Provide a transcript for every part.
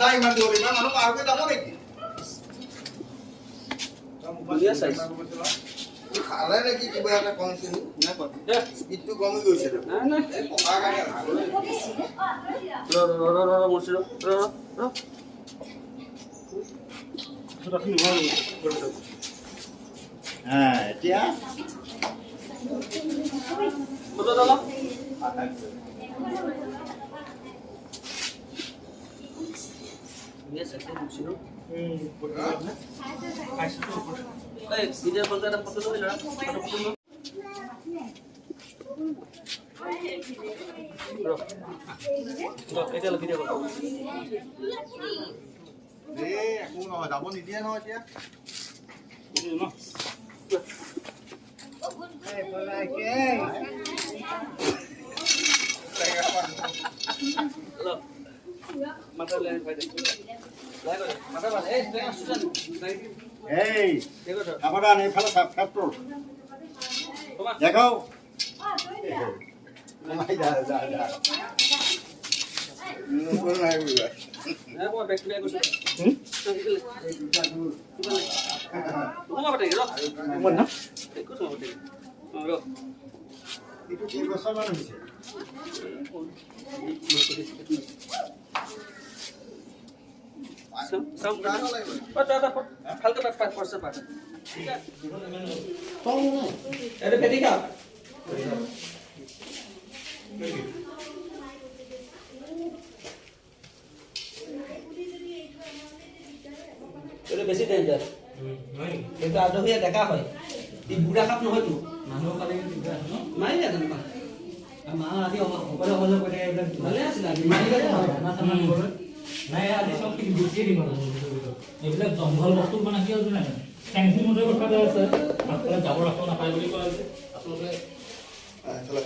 আধা ইমান দিব ইমান মানুহ পাৰকে যাব নেকি বুলিয়া চাইছ খালে নেকি কিবা এটা কমছিল না কত স্পিডটো কমি গৈছে না না এই পকা গাড়ী ৰ মৰছিল ৰ হ্যাঁ এতিয়া কত দাও ये सकते हैं मुझे ए वीडियो कॉल कर फोटो लो लड़ा फोटो लो लो এটা লো ভিডিও কল এ একো নহয় যাব নিদিয়ে নহয় এতিয়া ন এই বলাকে লো মাথা লে ভাই দে লাগো মাথা ভালো এই তুই সুজন এই দেখো তো সাবধান এইফালে ফ্যাক্টর তোমার দেখাও কমাই যা যা যা কোন নাই বুঝা না তোমার ব্যাকটেরিয়া কইছো তোমার বটে র তোমার না দেখো তোমার বটে র itu কি বছর মান হৈছে সব গানা লাগবে পটা হালকা পাট পড়ছে পাট ঠিক আছে কম না আরে বেটিকা এটা বেশি ডেঞ্জার নাই এটা আদহিয়া দেখা হয় এই বুড়া কাপ নহয় তো মানুহ কালে দিগদার ন নাই জানো না মা আদি অকলে অকলে করে এটা ভালে আছিল আদি মাৰিলে না সামান কৰে নাই আদি সব কি গুছি দিম এইবিলাক জংঘল বস্তু মানে কি হ'ল নাই ফেন্সি মতে কথা আছে আপনারা যাব ৰাখো নাপায় বুলি কয় আছে আসলে চলো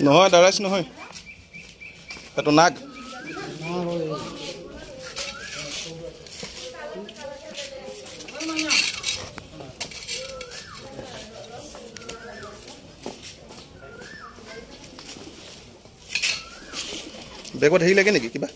নহয় দাৰাইছ নহয় এইটো নাগ বেগত হেৰি লাগে নেকি কিবা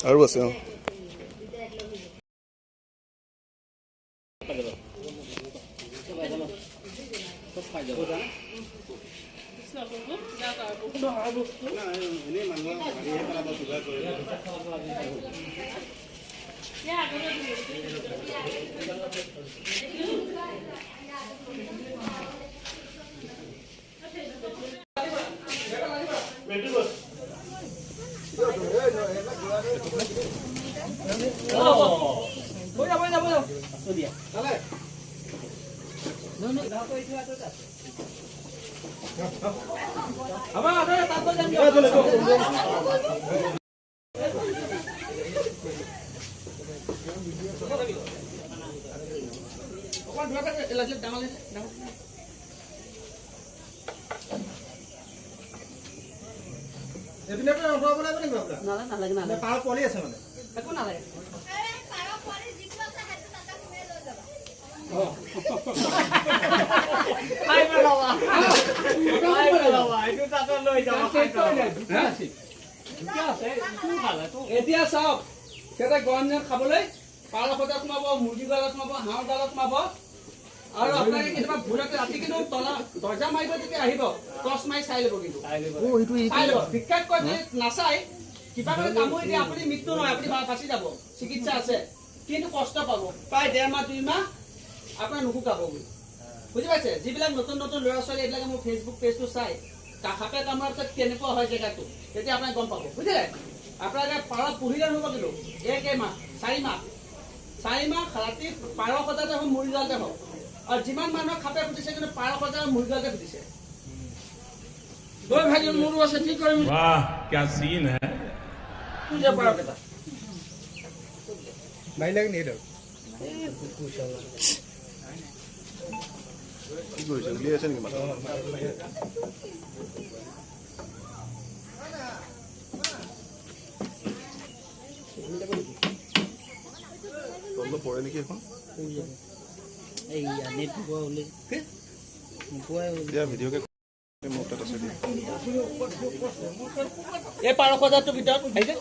আৰু আছে অঁ পাৰ পৰি আছে মানে একো নালাগে এতিয়া চাওক সিহঁতে গৰম দিনত খাবলৈ পাৰ সজাত সোমাব মুৰ্গী গঁৰালত সোমাব হাঁহৰ গঁৰালত সোমাব আৰু আপোনালোকে কেতিয়াবা ভুলতে ৰাতি কিন্তু তলা দৰ্জা মাৰিব যেতিয়া আহিব টৰ্চ মাৰি চাই ল'ব কিন্তু চাই ল'ব বিশেষকৈ যদি নাচাই কিবা কৰি কামুৰি দিয়ে আপুনি মৃত্যু নহয় আপুনি বাচি যাব চিকিৎসা আছে কিন্তু কষ্ট পাব প্ৰায় 1.5 মাহ 2 মাহ আপোনাৰ নুশুকাব বুজি পাইছে যিবিলাক নতুন নতুন ল'ৰা ছোৱালী এইবিলাকে মোৰ ফেচবুক পেজটো চাই সাপে কামোৰাৰ পিছত কেনেকুৱা হয় জেগাটো তেতিয়া আপোনাক গম পাব বুজিলে আপোনালোকে পাৰ পুহিলে নহ'ব কিন্তু 1 মাহ 4 মাহ ৰাতি পাৰ সজাতে হওক মুৰ্গী গঁৰালতে হওক আৰু যিমান মানুহক সাপে ফুটিছে কিন্তু পাৰ সজা মুৰ্গী গঁৰালতে ফুটিছে গৈ ভাগি মোৰো আছে কি কৰিম वाह क्या सीन है পূজা পাৰ কেইটা মাৰিলাগে নেকি ধৰ কি কৰিছে উলিয়াই আছে নেকি মানুহ তলত পৰে নেকি এখন এতিয়া ভিডিঅ'কে মোৰ তাত আছে দিয়া এই পাৰ সজাটোৰ ভিতৰত আহিছে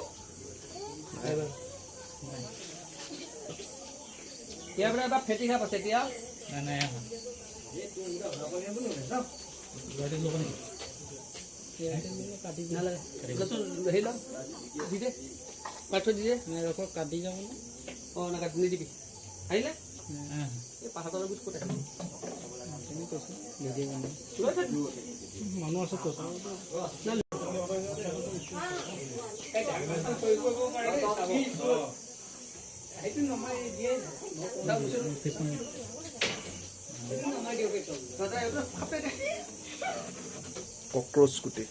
এতিয়া বোলে এবাৰ ফেটি খাপ আছে এতিয়া কাটি যাব অঁ না কাটি নিদিবি আহিলে এই পাহাৰৰ গোট ক'ত আহিলে মানুহ আছে কক্ৰচ গুটি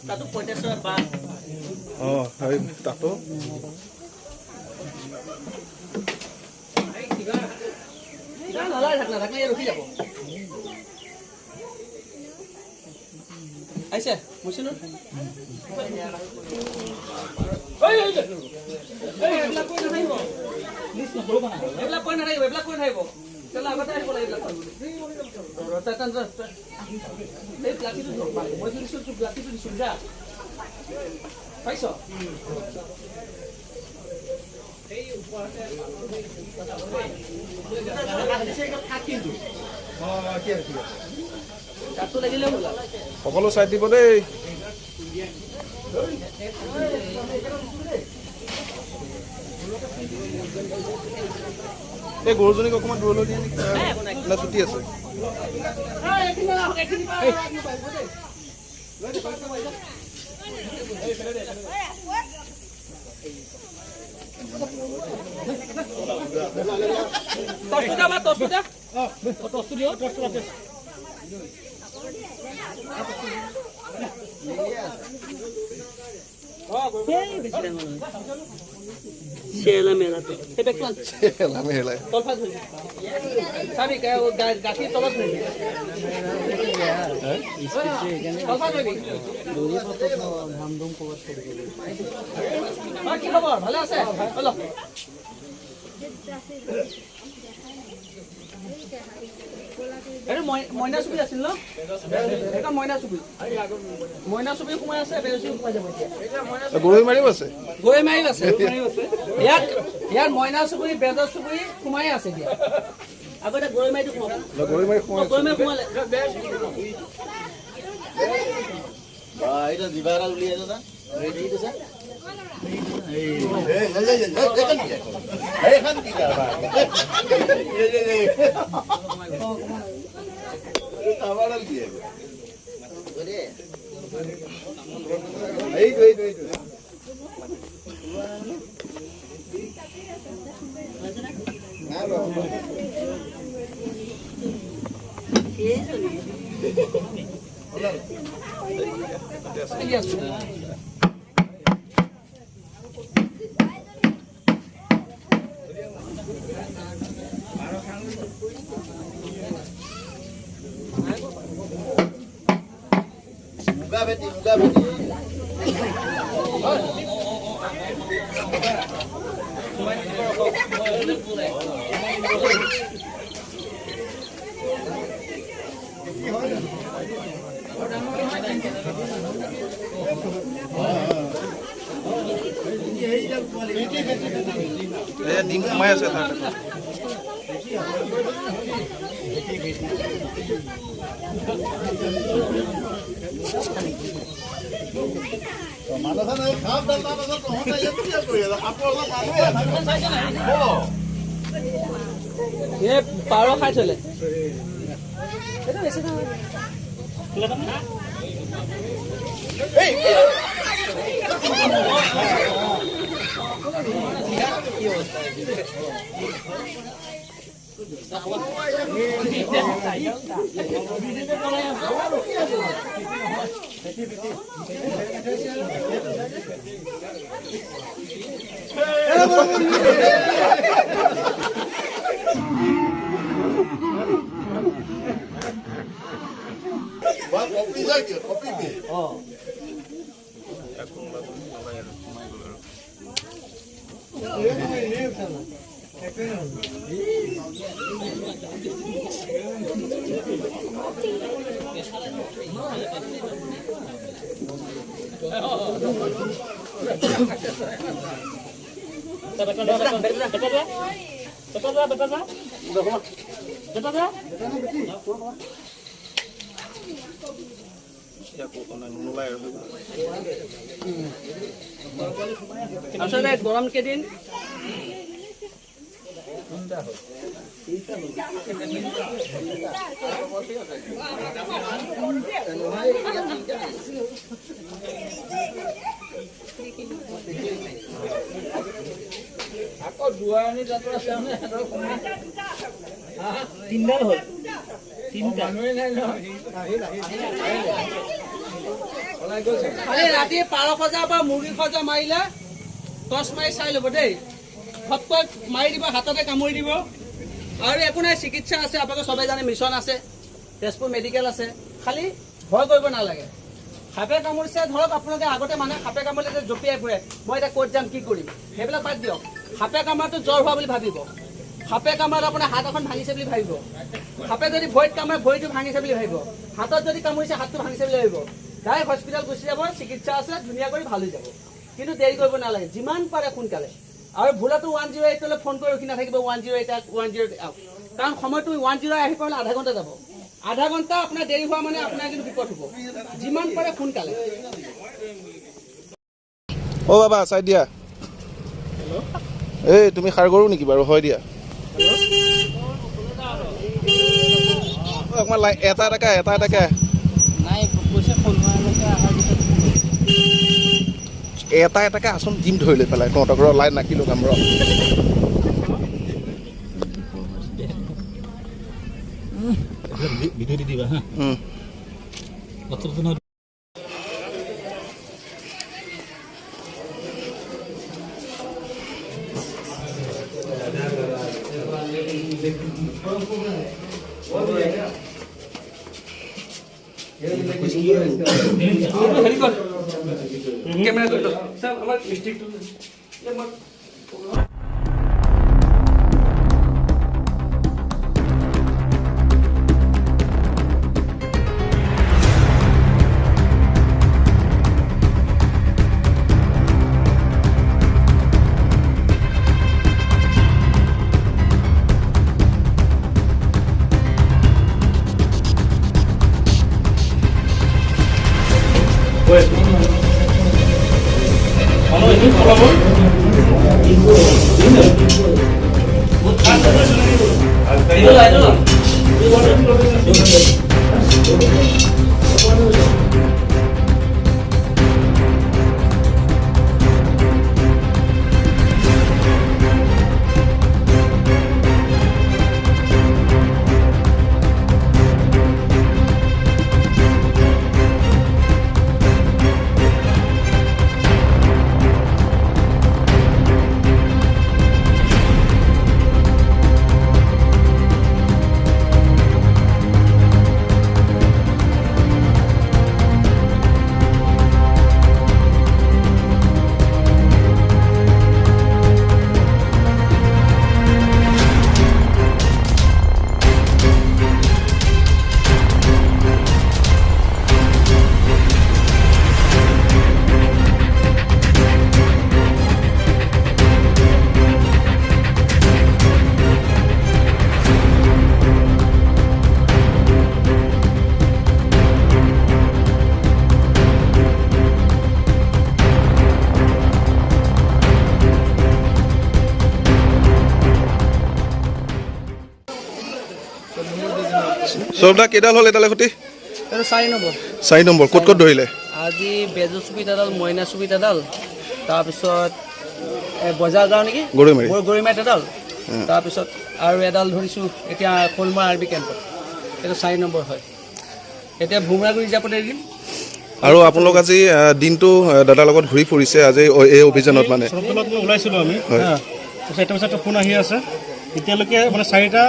তাতো 50 টকা অঁ হয় তাতো ৰখি যাব আহিছে মুচিলো এইবিলাক কৈ নাথাকিব এইবিলাক কৈ নাথাকিব এইবিলাক কৈ নাথাকিব তেলে আগতে আহিব লাগে এইবিলাক মই দিছো ব্লাকিটো দিছো যা পাইছ সকলো চাই দিব দেই এই গৰুজনীক অকণমান দূৰলৈ দিয়ে নেকি না ছুটি আছে সেই বেছি ডাঙৰ নহয় চেলা মেলাটো সেই বেগটো আন লামে হেলাই তলফা ধৰি চাবি গাখীৰ তলত ধৰি তলফা ধৰিবি কি খবৰ ভালে আছে হেল্ল' এইটো মইনা চুবি আছিল ন এটা মইনা চুবি সোমাই আছে বেৰচি সোমাই যাব এতিয়া গৰৈ মাৰিও আছে গৈ মাৰি আছে ইয়াত মইনা চুবুৰী বেজৰ চুবুৰী সোমাই আছে এতিয়া আগতে গৰৈ মাৰিটো সোমাব গৰৈ মাৰি সোমাই গৰৈ মাৰি সোমালে এইটা দিবাৰা উলিয়াই দাদা ৰেডি দিছে এইখন কি কাবা কাবাৰাল দিয়ে এই মুগা বেটি ডিম সোমাই আছে তাত মানুহজনে খাপ দাল পাছত তহঁতে ইয়াত কি কৰি আছা কাপোৰ অলপ মানুহে এই পাৰ খাই থলে এটা বেছি নহয় কপি যায় কি কপি কি আচলতে গৰম কেইদিন আকৌ দুৱাৰণি জাতৰ আছে তিনিডাল হ'ল তিনিটা ৰাতি পাৰ সজা বা মুৰ্গী সজা মাৰিলে টচ মাৰি চাই ল'ব দেই ঘপকৈ মাৰি দিব হাততে কামুৰি দিব আৰু একো নাই চিকিৎসা আছে আপোনালোকে সবাই জানে মিছন আছে তেজপুৰ মেডিকেল আছে খালি ভয় কৰিব নালাগে সাপে কামুৰিছে ধৰক আপোনালোকে আগতে মানুহে সাপে কামুৰিলে যে জঁপিয়াই ফুৰে মই এতিয়া ক'ত যাম কি কৰিম সেইবিলাক বাদ দিয়ক সাপে কামোৰাটো জ্বৰ হোৱা বুলি ভাবিব সাপে কামোৰাত আপোনাৰ হাত এখন ভাঙিছে বুলি ভাবিব সাপে যদি ভৰিত কামোৰে ভৰিটো ভাঙিছে বুলি ভাবিব হাতত যদি কামুৰিছে হাতটো ভাঙিছে বুলি ভাবিব ডাইৰেক্ট হস্পিটেল গুচি যাব চিকিৎসা আছে ধুনীয়া কৰি ভাল হৈ যাব কিন্তু দেৰি কৰিব নালাগে যিমান পাৰে সোনকালে আৰু ভুলতো 108 লৈ ফোন কৰি ৰখি নাথাকিব 108 কাৰণ সময়টো 108 আহি পালে আধা ঘণ্টা যাব আধা ঘণ্টা আপোনাৰ দেৰি হোৱা মানে আপোনাৰ কিন্তু বিপদ হ'ব যিমান পাৰে সোনকালে অ বাবা চাই দিয়া এই তুমি সাৰ গৰু নেকি বাৰু হয় দিয়া অকমান এটা এটাকে নাই পইচা ফোনলৈকে অহাৰ পিছত এটাকে আচোন ডিম ধৰি লৈ পেলাই তহঁতক ৰ লাইন নাকি লগাম ৰ ভিডিঅ' দি দিবা হা হেৰি কৰ কেমেৰা কৰি ল চাওক আমাৰ ডিষ্ট্ৰিক্টটো সৌৰভ দা কেইডাল হ'ল এডালে খুটি এইটো 4 নম্বৰ 4 নম্বৰ ক'ত ক'ত ধৰিলে আজি বেজু চুপিত এডাল মইনা চুপিত এডাল তাৰপিছত বজাৰ গাঁও নেকি গৰিমাত এডাল তাৰপিছত আৰু এডাল ধৰিছোঁ এতিয়া কলমাৰ আৰ বি কেম্পত এইটো 4 নম্বৰ হয় এতিয়া ভুমৰাগুৰি জাপতে দিম আৰু আপোনালোক আজি দিনটো দাদাৰ লগত ঘূৰি ফুৰিছে আজি এই অভিযানত মানে ওলাইছিলোঁ আমি এটা ফোন আহি আছে এতিয়ালৈকে মানে 4টা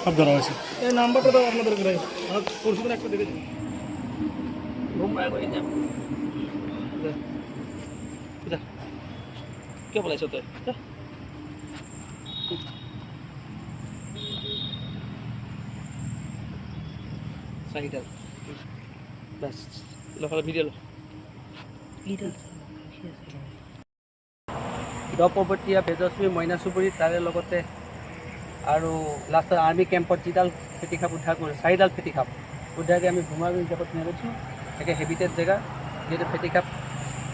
শব্দ হৈছে এই নাম্বাৰটো আপোনাদেৰ পৰিচিত একটা দেখে ভুমৰাগুৰি যাম কিয় বলাইছ তই চাৰিডাল বাছ লগালে ভিডিঅ' দপবতীয়া বেজস্বী মইনা চুবুৰী তাৰে লগতে আৰু লাষ্টত আৰ্মি কেম্পত যিডাল ফেটি খাপ উদ্ধাৰ কৰিছোঁ 4ডাল ফেটি খাপ উদ্ধাৰ কৰি আমি ভুমৰাগুৰি হিচাপত নিয়াই লৈছোঁ একে হেবিটেড জেগা যিহেতু ফেটি খাপ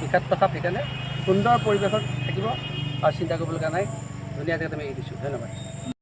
বিষাক্ত খাপ সেইকাৰণে সুন্দৰ পৰিৱেশত থাকিব আৰু চিন্তা কৰিবলগা নাই ধুনীয়া জেগাত আমি এৰি দিছোঁ ধন্যবাদ